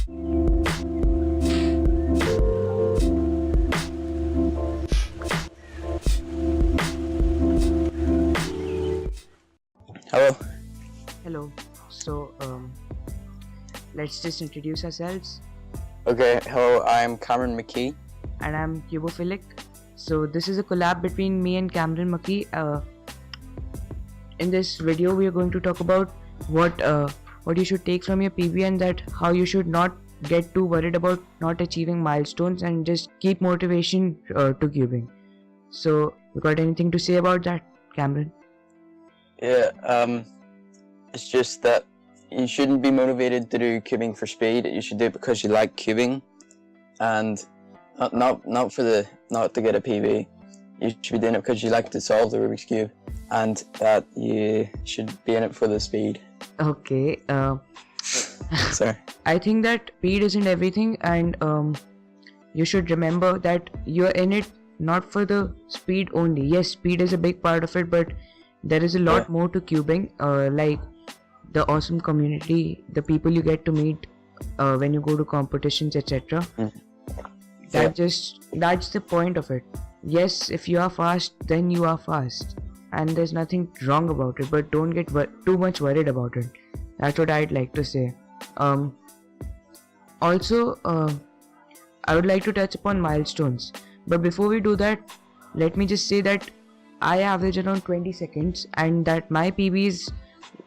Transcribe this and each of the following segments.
Hello. Hello. So, let's just introduce ourselves. Okay, hello, I'm Cameron Mckee. And I'm Cubophilic. So, this is a collab between me and Cameron Mckee. In this video, we are going to talk about what you should take from your PB, and that how you should not get too worried about not achieving milestones and just keep motivation to cubing. So, you got anything to say about that, Cameron? Yeah, it's just that you shouldn't be motivated to do cubing for speed. You should do it because you like cubing, and not to get a PB. You should be doing it because you like to solve the Rubik's Cube, and that you should be in it for the speed. Okay. Sorry. I think that speed isn't everything, and you should remember that you're in it not for the speed only. Yes, speed is a big part of it, but there is a lot more to cubing, like the awesome community, the people you get to meet when you go to competitions, etc. That's the point of it. Yes, if you are fast, then you are fast, and there's nothing wrong about it, but don't get too much worried about it. That's what I'd like to say. Also, I would like to touch upon milestones, but before we do that, let me just say that I average around 20 seconds, and that my PB is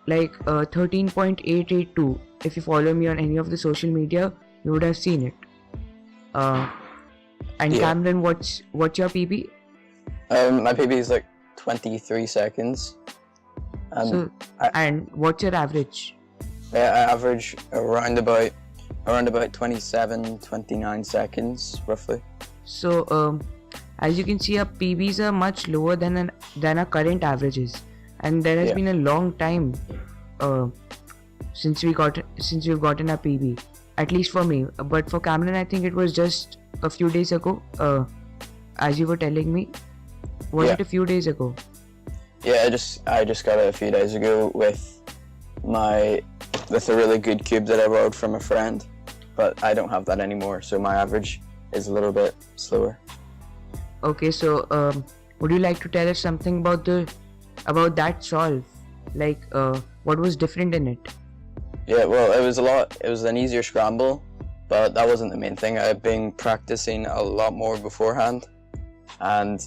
like 13.882. If you follow me on any of the social media, you would have seen it. And Cameron, what's your PB? My PB is like 23 seconds. And what's your average? I average around about 29 seconds, roughly. So, as you can see, our PBs are much lower than our current averages, and there has been a long time since we've gotten our PB. At least for me, but for Cameron, I think it was just a few days ago. As you were telling me, was it a few days ago? Yeah, I just got it a few days ago with a really good cube that I borrowed from a friend, but I don't have that anymore, so my average is a little bit slower. Okay, so would you like to tell us something about that solve? Like, what was different in it? Yeah, well, it was an easier scramble, but that wasn't the main thing. I've been practicing a lot more beforehand, and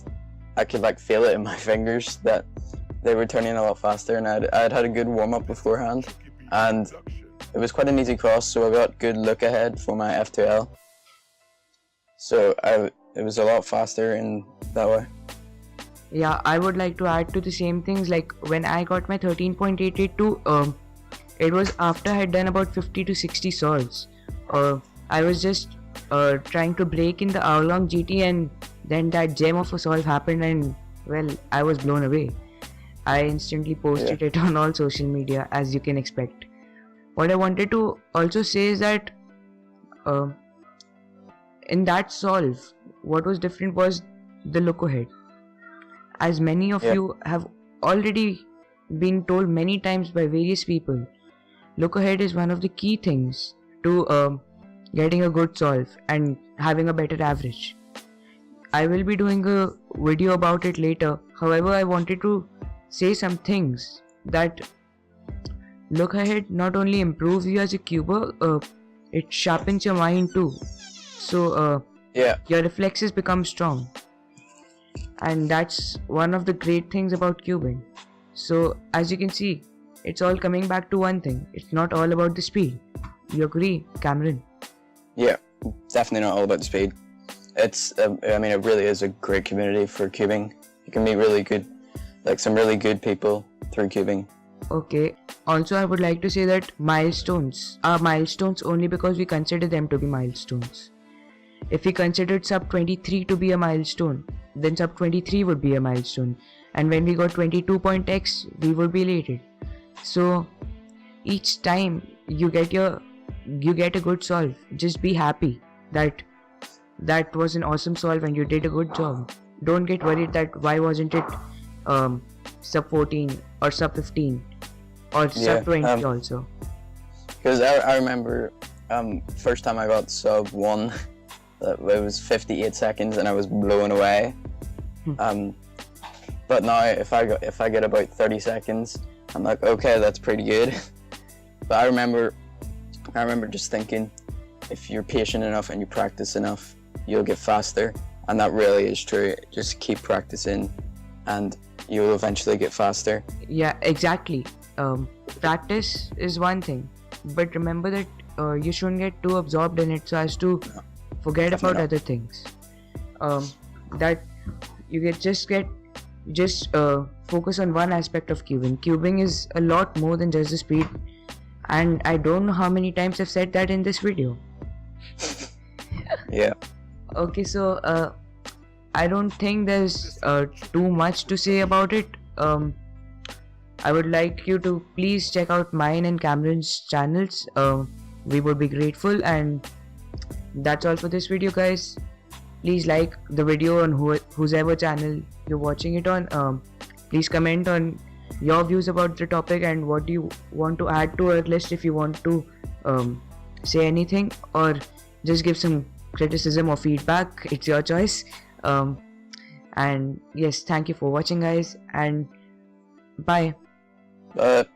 I could feel it in my fingers that they were turning a lot faster, and I'd had a good warm-up beforehand, and it was quite an easy cross, so I got good look ahead for my F2L. So it was a lot faster in that way. Yeah, I would like to add to the same things. Like when I got my 13.882, it was after I had done about 50 to 60 solves. I was just trying to break in the hour-long GT, and then that gem of a solve happened, and well, I was blown away. I instantly posted it on all social media, as you can expect. What I wanted to also say is that in that solve, what was different was the look ahead. As many of you have already been told many times by various people, look ahead is one of the key things to getting a good solve and having a better average. I will be doing a video about it later. However, I wanted to say some things that look ahead not only improves you as a cuber, it sharpens your mind too. So your reflexes become strong, and that's one of the great things about cubing. So as you can see, it's all coming back to one thing. It's not all about the speed. You agree, Cameron? Yeah, definitely not all about the speed. It's it really is a great community for cubing. You can meet really good, some really good people through cubing. Okay. Also, I would like to say that milestones are milestones only because we consider them to be milestones. If we considered sub 23 to be a milestone, then sub 23 would be a milestone, and when we got 22.x, we would be elated. So each time you get a good solve, just be happy that was an awesome solve and you did a good job. Don't get worried that why wasn't it sub 14 or sub 15 or sub 20 also. Because I remember First time I got sub 1, it was 58 seconds and I was blown away. But now if I get about 30 seconds, I'm like, okay, that's pretty good. But I remember just thinking, if you're patient enough and you practice enough, you'll get faster. And that really is true. Just keep practicing and you'll eventually get faster. Yeah, exactly. Practice is one thing, but remember that you shouldn't get too absorbed in it so as to forget about other things. That you just focus on one aspect of cubing. Cubing is a lot more than just the speed, and I don't know how many times I've said that in this video. Yeah. Okay, so I don't think there's too much to say about it. I would like you to please check out mine and Cameron's channels. We would be grateful, and that's all for this video, guys. Please like the video on whoever channel you're watching it on. Please comment on your views about the topic and what you want to add to our list. If you want to say anything or just give some criticism or feedback, it's your choice. And yes, thank you for watching, guys, and bye. Bye.